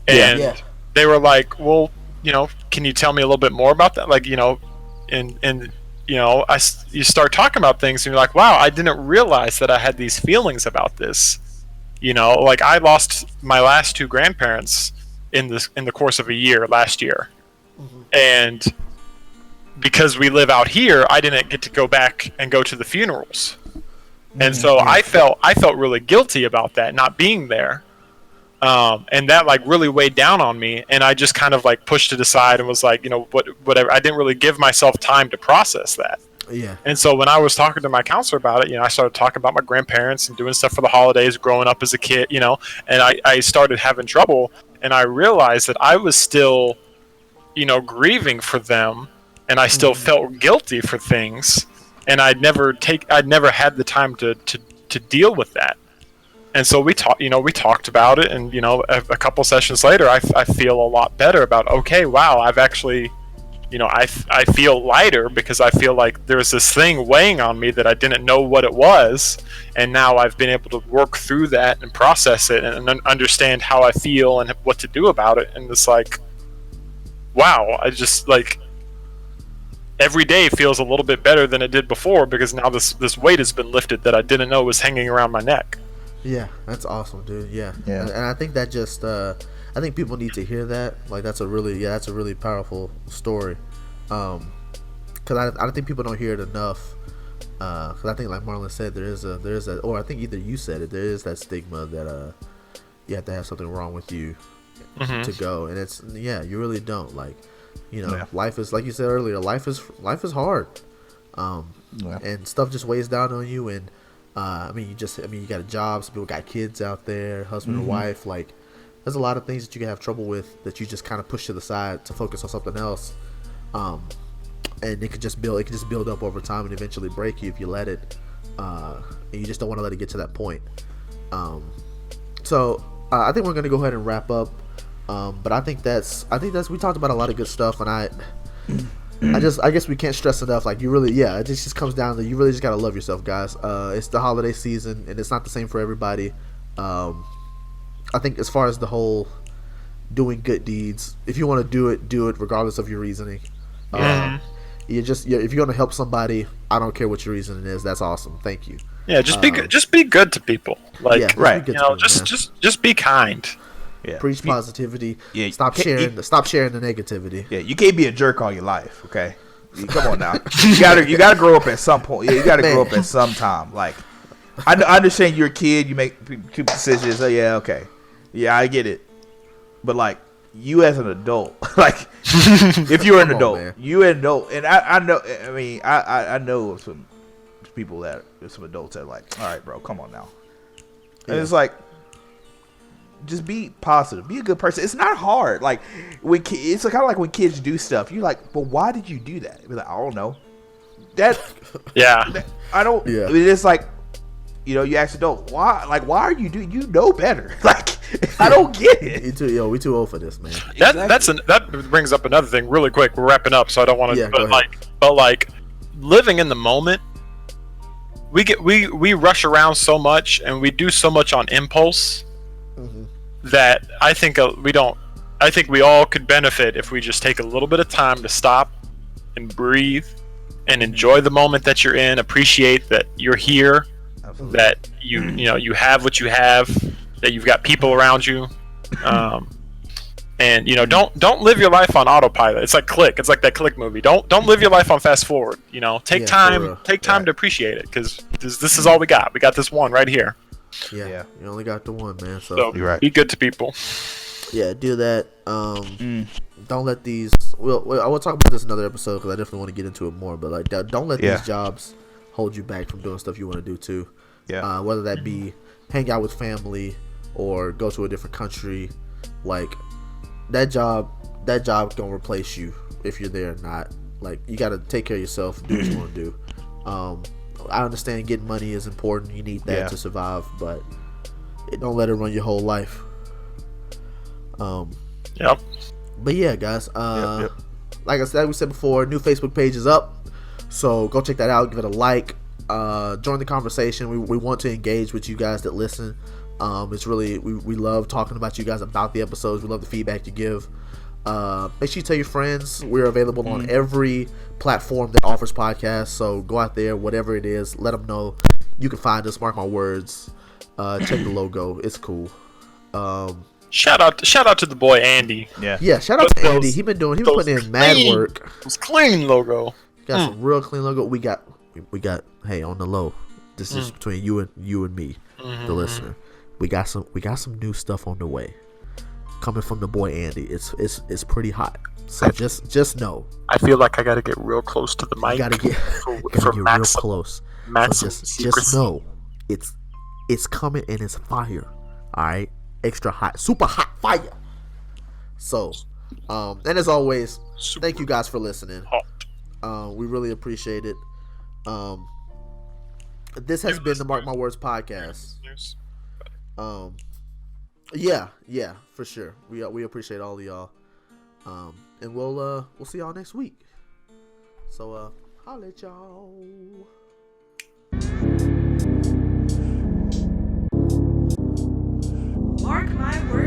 And they were like, well, you know, can you tell me a little bit more about that? Like, you know, and you know, you start talking about things and you're like, wow, I didn't realize that I had these feelings about this. You know, like I lost my last two grandparents in the course of a year last year. And because we live out here, I didn't get to go back and go to the funerals. And so I felt really guilty about that, not being there. And that like really weighed down on me, and I just kind of like pushed it aside and was like, you know, whatever. I didn't really give myself time to process that. Yeah. And so when I was talking to my counselor about it, you know, I started talking about my grandparents and doing stuff for the holidays, growing up as a kid, you know, and I started having trouble, and I realized that I was still, you know, grieving for them, and I still felt guilty for things, and I'd never had the time to deal with that. And so we talked about it, and you know, a couple sessions later, I feel a lot better about, okay, wow, I've actually, you know, I feel lighter, because I feel like there's this thing weighing on me that I didn't know what it was, and now I've been able to work through that and process it and understand how I feel and what to do about it. And it's like, wow, I just like every day feels a little bit better than it did before, because now this weight has been lifted that I didn't know was hanging around my neck. Yeah, that's awesome, dude. Yeah. And I think that just I think people need to hear that. Like that's a really powerful story. Because I don't think people don't hear it enough. Because I think, like Marlon said, there is that, or I think either you said it, there is that stigma that you have to have something wrong with you to go, and it's you really don't. Like, you know, life is, like you said earlier, life is hard, and stuff just weighs down on you. And I mean, you got a job, some people got kids out there, husband or wife, like. There's a lot of things that you can have trouble with that you just kind of push to the side to focus on something else, and it could just build up over time and eventually break you if you let it, and you just don't want to let it get to that point. So I think we're gonna go ahead and wrap up, but I think that's we talked about a lot of good stuff, and I guess we can't stress enough, like you really, it just comes down to you really just gotta love yourself, guys. It's the holiday season and it's not the same for everybody. I think as far as the whole doing good deeds, if you want to do it regardless of your reasoning. If you're going to help somebody, I don't care what your reasoning is. That's awesome. Thank you. Yeah, just be good. Just be good to people. Like, right. You know, just be kind. Yeah. Preach positivity. Yeah. Stop sharing the negativity. Yeah, you can't be a jerk all your life. Okay, come on now. You gotta grow up at some point. Yeah, you gotta grow up at some time. Like, I understand you're a kid. You make decisions. Oh yeah, okay. Yeah, I get it. But like, you as an adult, like, if you're an adult, you an adult, and I know. I mean, I know some people some adults that are like, all right, bro, come on now. And it's like, just be positive, be a good person. It's not hard. Like it's kind of like when kids do stuff. You're like, but why did you do that? You're like, I don't know. I don't. Yeah. I mean, it's like, you know, you ask adult, why? Like, why are you doing? You know better. Like, I don't get it. We too old for this, man. That brings up another thing really quick. We're wrapping up, so I don't want to. Yeah, but like living in the moment, we rush around so much and we do so much on impulse that I think we don't. I think we all could benefit if we just take a little bit of time to stop and breathe and enjoy the moment that you're in. Appreciate that you're here. Absolutely. That you have what you have, that you've got people around you, and don't live your life on autopilot. It's like Click. It's like that Click movie. Don't live your life on fast forward. Take time to appreciate it, because this is all we got. We got this one right here. Yeah. You only got the one, man. So you're right. Be good to people. Yeah, do that. Don't let these. I will talk about this in another episode because I definitely want to get into it more. But like, don't let these jobs hold you back from doing stuff you want to do too. Yeah. Whether that be hang out with family or go to a different country, like that job gonna replace you if you're there or not. Like, you gotta take care of yourself, do what you want to do. I understand getting money is important. You need that to survive, but don't let it run your whole life. Yep. But yeah, guys. Like I said, we said before, new Facebook page is up, so go check that out. Give it a like. Join the conversation. We want to engage with you guys that listen. It's really we love talking about you guys about the episodes. We love the feedback you give. Make sure you tell your friends. We're available on every platform that offers podcasts. So go out there, whatever it is, let them know. You can find us. Mark My Words. Check the logo. It's cool. Shout out to the boy Andy. Yeah. Shout out to Andy. He been putting in mad work. It's clean logo. Got some real clean logo. We got. Hey, on the low. This is between you and me, the listener. We got some new stuff on the way, coming from the boy Andy. It's pretty hot. So just know. I feel like I gotta get real close to the mic. Gotta get real close. So just know, it's coming and it's fire. All right, extra hot, super hot fire. So, and as always, thank you guys for listening. We really appreciate it. This has been the Mark My Words podcast. Yeah, for sure. We appreciate all of y'all. And we'll see y'all next week. So holla at y'all. Mark My Words.